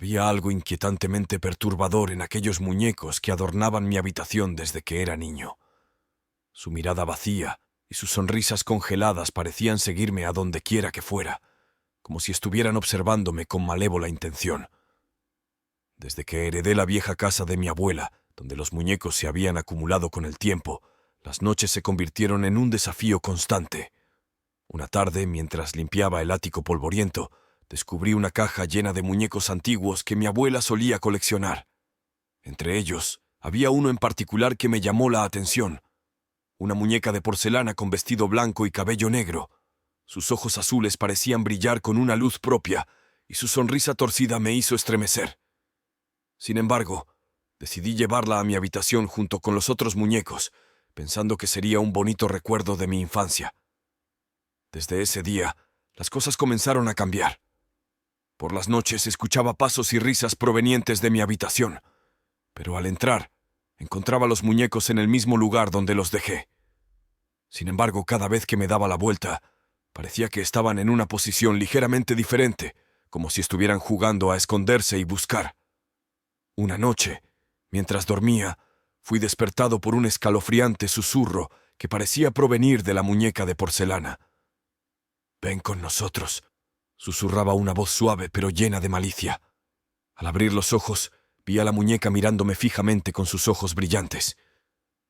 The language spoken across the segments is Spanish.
Había algo inquietantemente perturbador en aquellos muñecos que adornaban mi habitación desde que era niño. Su mirada vacía y sus sonrisas congeladas parecían seguirme a donde quiera que fuera, como si estuvieran observándome con malévola intención. Desde que heredé la vieja casa de mi abuela, donde los muñecos se habían acumulado con el tiempo, las noches se convirtieron en un desafío constante. Una tarde, mientras limpiaba el ático polvoriento, descubrí una caja llena de muñecos antiguos que mi abuela solía coleccionar. Entre ellos, había uno en particular que me llamó la atención. Una muñeca de porcelana con vestido blanco y cabello negro. Sus ojos azules parecían brillar con una luz propia, y su sonrisa torcida me hizo estremecer. Sin embargo, decidí llevarla a mi habitación junto con los otros muñecos, pensando que sería un bonito recuerdo de mi infancia. Desde ese día, las cosas comenzaron a cambiar. Por las noches escuchaba pasos y risas provenientes de mi habitación, pero al entrar, encontraba los muñecos en el mismo lugar donde los dejé. Sin embargo, cada vez que me daba la vuelta, parecía que estaban en una posición ligeramente diferente, como si estuvieran jugando a esconderse y buscar. Una noche, mientras dormía, fui despertado por un escalofriante susurro que parecía provenir de la muñeca de porcelana. «Ven con nosotros», susurraba una voz suave pero llena de malicia. Al abrir los ojos, vi a la muñeca mirándome fijamente con sus ojos brillantes.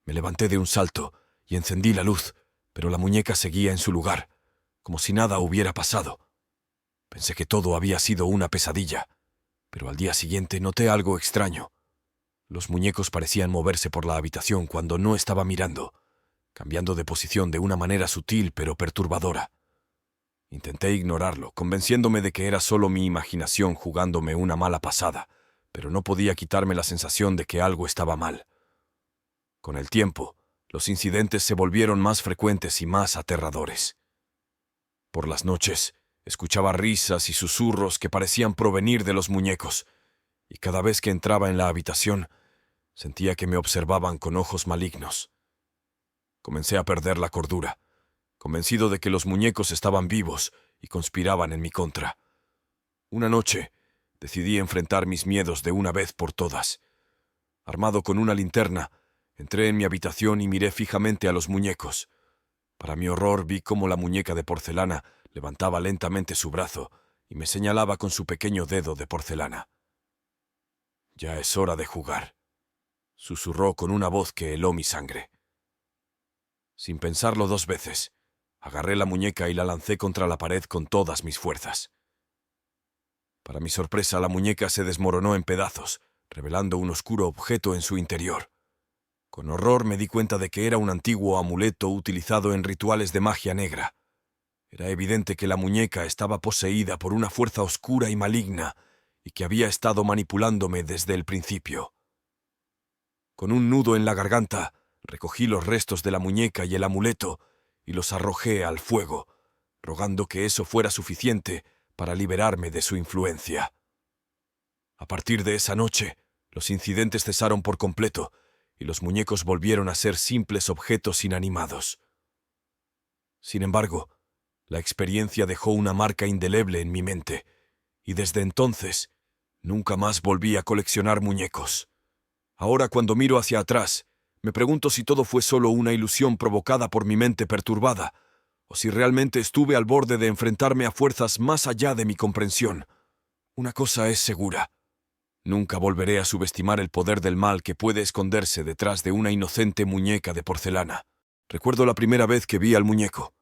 Me levanté de un salto y encendí la luz, pero la muñeca seguía en su lugar, como si nada hubiera pasado. Pensé que todo había sido una pesadilla, pero al día siguiente noté algo extraño. Los muñecos parecían moverse por la habitación cuando no estaba mirando, cambiando de posición de una manera sutil pero perturbadora. Intenté ignorarlo, convenciéndome de que era solo mi imaginación jugándome una mala pasada, pero no podía quitarme la sensación de que algo estaba mal. Con el tiempo, los incidentes se volvieron más frecuentes y más aterradores. Por las noches, escuchaba risas y susurros que parecían provenir de los muñecos, y cada vez que entraba en la habitación, sentía que me observaban con ojos malignos. Comencé a perder la cordura, convencido de que los muñecos estaban vivos y conspiraban en mi contra. Una noche, decidí enfrentar mis miedos de una vez por todas. Armado con una linterna, entré en mi habitación y miré fijamente a los muñecos. Para mi horror, vi cómo la muñeca de porcelana levantaba lentamente su brazo y me señalaba con su pequeño dedo de porcelana. «Ya es hora de jugar», susurró con una voz que heló mi sangre. Sin pensarlo dos veces, agarré la muñeca y la lancé contra la pared con todas mis fuerzas. Para mi sorpresa, la muñeca se desmoronó en pedazos, revelando un oscuro objeto en su interior. Con horror me di cuenta de que era un antiguo amuleto utilizado en rituales de magia negra. Era evidente que la muñeca estaba poseída por una fuerza oscura y maligna y que había estado manipulándome desde el principio. Con un nudo en la garganta, recogí los restos de la muñeca y el amuleto y los arrojé al fuego, rogando que eso fuera suficiente para liberarme de su influencia. A partir de esa noche, los incidentes cesaron por completo y los muñecos volvieron a ser simples objetos inanimados. Sin embargo, la experiencia dejó una marca indeleble en mi mente, y desde entonces nunca más volví a coleccionar muñecos. Ahora, cuando miro hacia atrás, me pregunto si todo fue solo una ilusión provocada por mi mente perturbada, o si realmente estuve al borde de enfrentarme a fuerzas más allá de mi comprensión. Una cosa es segura: nunca volveré a subestimar el poder del mal que puede esconderse detrás de una inocente muñeca de porcelana. Recuerdo la primera vez que vi al muñeco.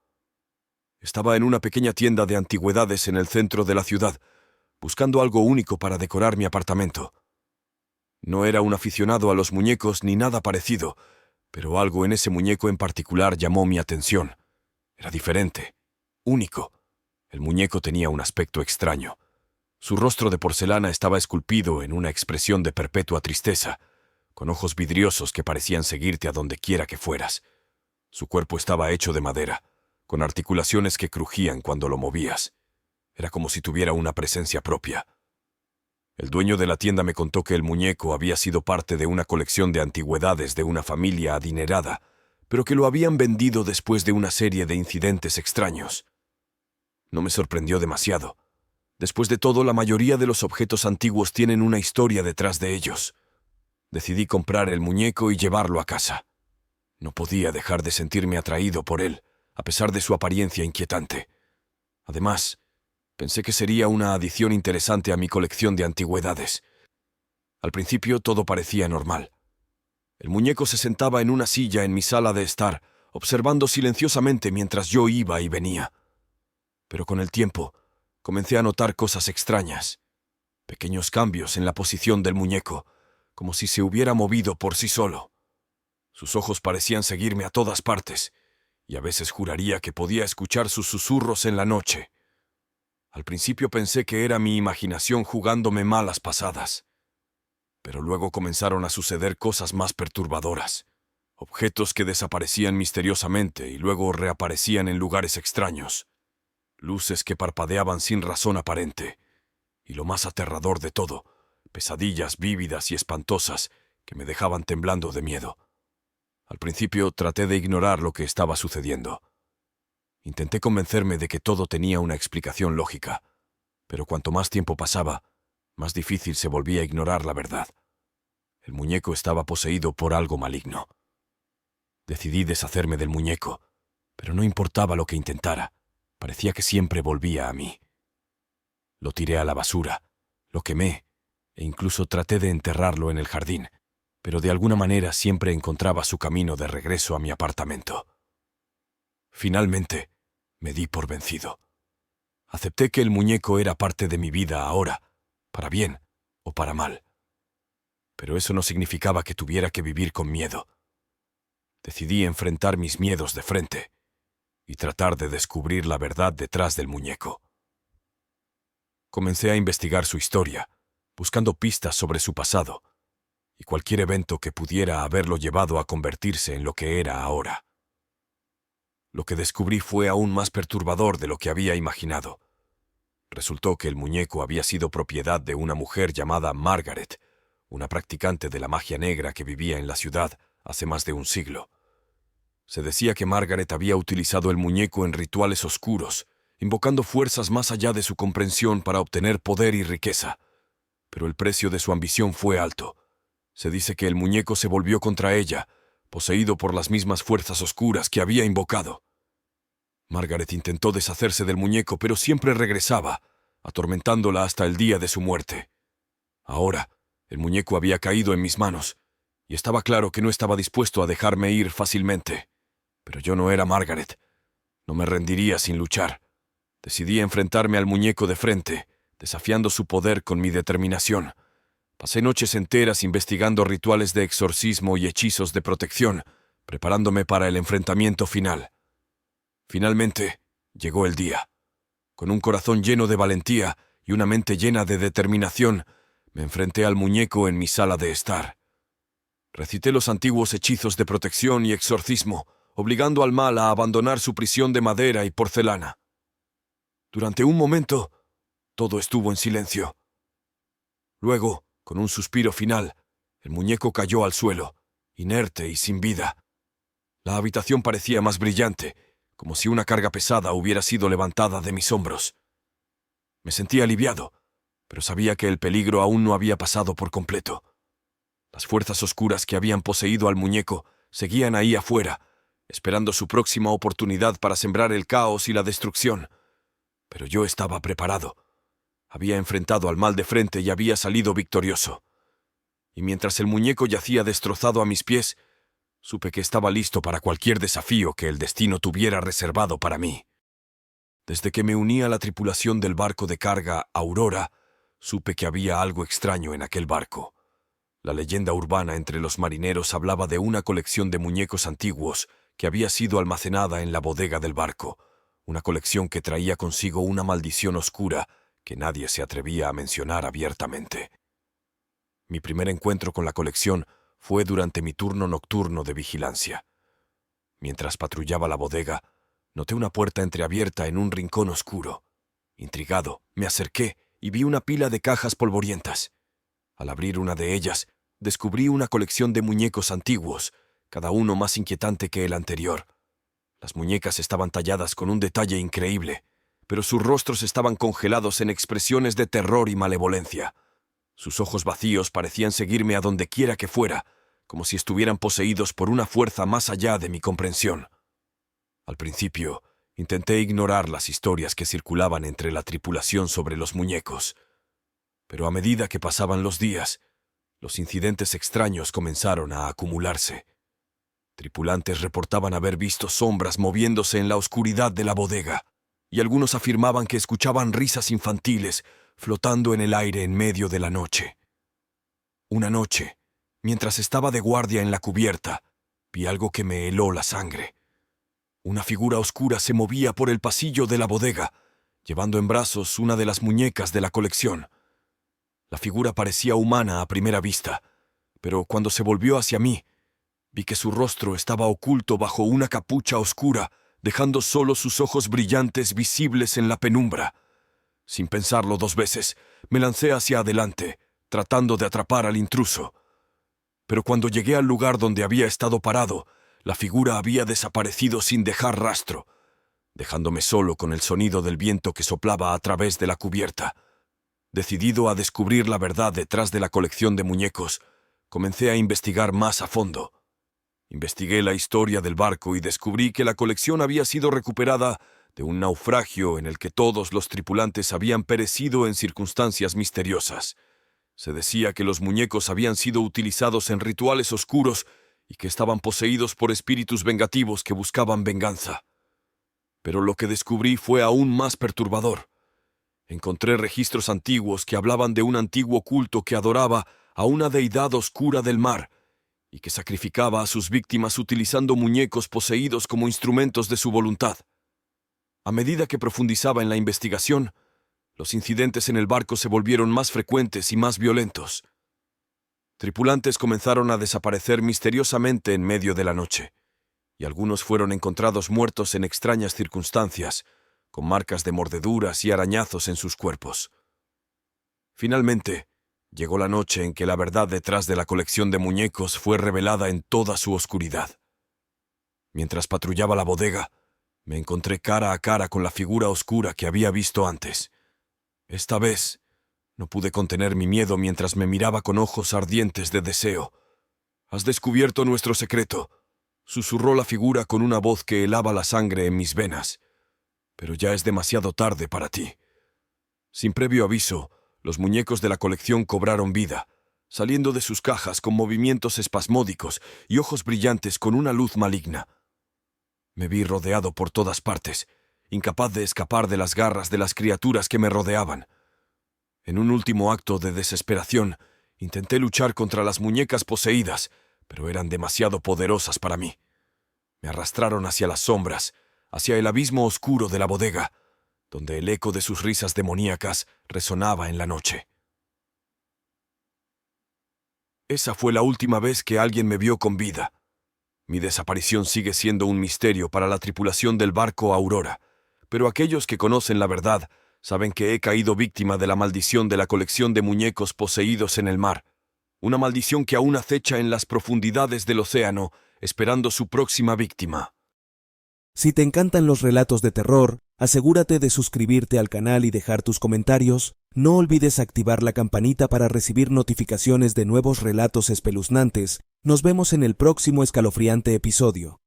Estaba en una pequeña tienda de antigüedades en el centro de la ciudad, buscando algo único para decorar mi apartamento. No era un aficionado a los muñecos ni nada parecido, pero algo en ese muñeco en particular llamó mi atención. Era diferente, único. El muñeco tenía un aspecto extraño. Su rostro de porcelana estaba esculpido en una expresión de perpetua tristeza, con ojos vidriosos que parecían seguirte a donde quiera que fueras. Su cuerpo estaba hecho de madera, con articulaciones que crujían cuando lo movías. Era como si tuviera una presencia propia. El dueño de la tienda me contó que el muñeco había sido parte de una colección de antigüedades de una familia adinerada, pero que lo habían vendido después de una serie de incidentes extraños. No me sorprendió demasiado. Después de todo, la mayoría de los objetos antiguos tienen una historia detrás de ellos. Decidí comprar el muñeco y llevarlo a casa. No podía dejar de sentirme atraído por él, a pesar de su apariencia inquietante. Además, pensé que sería una adición interesante a mi colección de antigüedades. Al principio todo parecía normal. El muñeco se sentaba en una silla en mi sala de estar, observando silenciosamente mientras yo iba y venía. Pero con el tiempo, comencé a notar cosas extrañas. Pequeños cambios en la posición del muñeco, como si se hubiera movido por sí solo. Sus ojos parecían seguirme a todas partes, y a veces juraría que podía escuchar sus susurros en la noche. Al principio pensé que era mi imaginación jugándome malas pasadas. Pero luego comenzaron a suceder cosas más perturbadoras. Objetos que desaparecían misteriosamente y luego reaparecían en lugares extraños. Luces que parpadeaban sin razón aparente. Y lo más aterrador de todo, pesadillas vívidas y espantosas que me dejaban temblando de miedo. Al principio traté de ignorar lo que estaba sucediendo. Intenté convencerme de que todo tenía una explicación lógica, pero cuanto más tiempo pasaba, más difícil se volvía a ignorar la verdad. El muñeco estaba poseído por algo maligno. Decidí deshacerme del muñeco, pero no importaba lo que intentara, parecía que siempre volvía a mí. Lo tiré a la basura, lo quemé, e incluso traté de enterrarlo en el jardín, pero de alguna manera siempre encontraba su camino de regreso a mi apartamento. Finalmente, me di por vencido. Acepté que el muñeco era parte de mi vida ahora, para bien o para mal. Pero eso no significaba que tuviera que vivir con miedo. Decidí enfrentar mis miedos de frente y tratar de descubrir la verdad detrás del muñeco. Comencé a investigar su historia, buscando pistas sobre su pasado y cualquier evento que pudiera haberlo llevado a convertirse en lo que era ahora. Lo que descubrí fue aún más perturbador de lo que había imaginado. Resultó que el muñeco había sido propiedad de una mujer llamada Margaret, una practicante de la magia negra que vivía en la ciudad hace más de un siglo. Se decía que Margaret había utilizado el muñeco en rituales oscuros, invocando fuerzas más allá de su comprensión para obtener poder y riqueza. Pero el precio de su ambición fue alto. Se dice que el muñeco se volvió contra ella, poseído por las mismas fuerzas oscuras que había invocado. Margaret intentó deshacerse del muñeco, pero siempre regresaba, atormentándola hasta el día de su muerte. Ahora, el muñeco había caído en mis manos, y estaba claro que no estaba dispuesto a dejarme ir fácilmente. Pero yo no era Margaret. No me rendiría sin luchar. Decidí enfrentarme al muñeco de frente, desafiando su poder con mi determinación. Pasé noches enteras investigando rituales de exorcismo y hechizos de protección, preparándome para el enfrentamiento final. Finalmente, llegó el día. Con un corazón lleno de valentía y una mente llena de determinación, me enfrenté al muñeco en mi sala de estar. Recité los antiguos hechizos de protección y exorcismo, obligando al mal a abandonar su prisión de madera y porcelana. Durante un momento, todo estuvo en silencio. Luego, con un suspiro final, el muñeco cayó al suelo, inerte y sin vida. La habitación parecía más brillante, como si una carga pesada hubiera sido levantada de mis hombros. Me sentí aliviado, pero sabía que el peligro aún no había pasado por completo. Las fuerzas oscuras que habían poseído al muñeco seguían ahí afuera, esperando su próxima oportunidad para sembrar el caos y la destrucción. Pero yo estaba preparado. Había enfrentado al mal de frente y había salido victorioso. Y mientras el muñeco yacía destrozado a mis pies, supe que estaba listo para cualquier desafío que el destino tuviera reservado para mí. Desde que me uní a la tripulación del barco de carga Aurora, supe que había algo extraño en aquel barco. La leyenda urbana entre los marineros hablaba de una colección de muñecos antiguos que había sido almacenada en la bodega del barco, una colección que traía consigo una maldición oscura que nadie se atrevía a mencionar abiertamente. Mi primer encuentro con la colección fue durante mi turno nocturno de vigilancia. Mientras patrullaba la bodega, noté una puerta entreabierta en un rincón oscuro. Intrigado, me acerqué y vi una pila de cajas polvorientas. Al abrir una de ellas, descubrí una colección de muñecos antiguos, cada uno más inquietante que el anterior. Las muñecas estaban talladas con un detalle increíble, pero sus rostros estaban congelados en expresiones de terror y malevolencia. Sus ojos vacíos parecían seguirme a donde quiera que fuera, como si estuvieran poseídos por una fuerza más allá de mi comprensión. Al principio, intenté ignorar las historias que circulaban entre la tripulación sobre los muñecos, pero a medida que pasaban los días, los incidentes extraños comenzaron a acumularse. Tripulantes reportaban haber visto sombras moviéndose en la oscuridad de la bodega, y algunos afirmaban que escuchaban risas infantiles flotando en el aire en medio de la noche. Una noche, mientras estaba de guardia en la cubierta, vi algo que me heló la sangre. Una figura oscura se movía por el pasillo de la bodega, llevando en brazos una de las muñecas de la colección. La figura parecía humana a primera vista, pero cuando se volvió hacia mí, vi que su rostro estaba oculto bajo una capucha oscura, dejando solo sus ojos brillantes visibles en la penumbra. Sin pensarlo 2 veces, me lancé hacia adelante, tratando de atrapar al intruso. Pero cuando llegué al lugar donde había estado parado, la figura había desaparecido sin dejar rastro, dejándome solo con el sonido del viento que soplaba a través de la cubierta. Decidido a descubrir la verdad detrás de la colección de muñecos, comencé a investigar más a fondo. Investigué la historia del barco y descubrí que la colección había sido recuperada de un naufragio en el que todos los tripulantes habían perecido en circunstancias misteriosas. Se decía que los muñecos habían sido utilizados en rituales oscuros y que estaban poseídos por espíritus vengativos que buscaban venganza. Pero lo que descubrí fue aún más perturbador. Encontré registros antiguos que hablaban de un antiguo culto que adoraba a una deidad oscura del mar y que sacrificaba a sus víctimas utilizando muñecos poseídos como instrumentos de su voluntad. A medida que profundizaba en la investigación, los incidentes en el barco se volvieron más frecuentes y más violentos. Tripulantes comenzaron a desaparecer misteriosamente en medio de la noche, y algunos fueron encontrados muertos en extrañas circunstancias, con marcas de mordeduras y arañazos en sus cuerpos. Finalmente, llegó la noche en que la verdad detrás de la colección de muñecos fue revelada en toda su oscuridad. Mientras patrullaba la bodega, me encontré cara a cara con la figura oscura que había visto antes. Esta vez, no pude contener mi miedo mientras me miraba con ojos ardientes de deseo. «Has descubierto nuestro secreto», susurró la figura con una voz que helaba la sangre en mis venas. «Pero ya es demasiado tarde para ti». Sin previo aviso, los muñecos de la colección cobraron vida, saliendo de sus cajas con movimientos espasmódicos y ojos brillantes con una luz maligna. Me vi rodeado por todas partes, incapaz de escapar de las garras de las criaturas que me rodeaban. En un último acto de desesperación, intenté luchar contra las muñecas poseídas, pero eran demasiado poderosas para mí. Me arrastraron hacia las sombras, hacia el abismo oscuro de la bodega, donde el eco de sus risas demoníacas resonaba en la noche. Esa fue la última vez que alguien me vio con vida. Mi desaparición sigue siendo un misterio para la tripulación del barco Aurora, pero aquellos que conocen la verdad saben que he caído víctima de la maldición de la colección de muñecos poseídos en el mar, una maldición que aún acecha en las profundidades del océano, esperando su próxima víctima. Si te encantan los relatos de terror, asegúrate de suscribirte al canal y dejar tus comentarios. No olvides activar la campanita para recibir notificaciones de nuevos relatos espeluznantes. Nos vemos en el próximo escalofriante episodio.